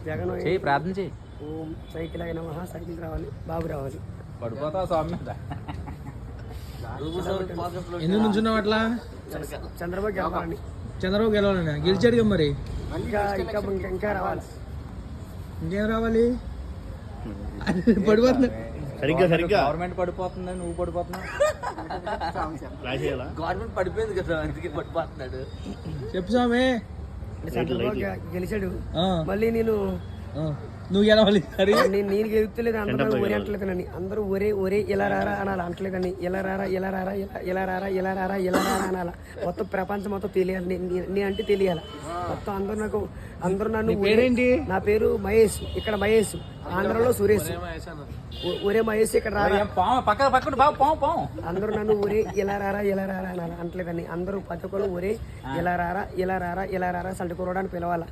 జగన్ చేయి ప్రార్థన చేయి. ఓం సైకిల్ అయిన మహా సైకిల్ రావాలి, బాబు రావాలి. పడిపోతావు స్వామి మీద. ఎందుకు నుంచున్నావు అట్లా? చంద్రబాబు గెలవాలని. చంద్రబాబు గెలవాలన్నా గెలిచాడుగా మరి. ఇంకా ఇంకా ఇంకా రావాలి. ఇంకేం రావాలి? పడిపోతున్నా గవర్నమెంట్ పడిపోతుందని నువ్వు పడిపోతున్నావు. గవర్నమెంట్ పడిపోయింది కదా, అందుకే పడిపోతున్నాడు. చెప్పు స్వామి. చంద్రబాబు గెలిచాడు, ఆ, మళ్ళీ నేను ఆ, నువ్వు గెలవాలి. సరే నేను గెలుస్తలేదు, అందరూ నన్ను ఒరే అంటలేదని. అందరూ ఒరే ఒరే ఇలా రారా అనాలి, అంటలేదని. ఇలా రారా ఇలా రారా ఇలా రారా ఇలా రారా ఇలా రారా అనాల. మొత్తం ప్రపంచం మొత్తం తెలియాలి, నేను అంటే తెలియాలి మొత్తం. అందరూ నన్ను పేరేంటి? నా పేరు మహేష్, ఇక్కడ మహేష్, ఆంధ్రలో సురేష్. ఒరే మహేష్ ఇక్కడ రారా. పక్కన పాము. అందరూ నన్ను ఒరే ఇలా రారా అనాలి, అంటలేదని. అందరూ ప్రతి ఒక్కరు ఒరే ఇలా రారా ఇలా రారా ఇలా రారా సంటి కురవడానికి పిలవాలా.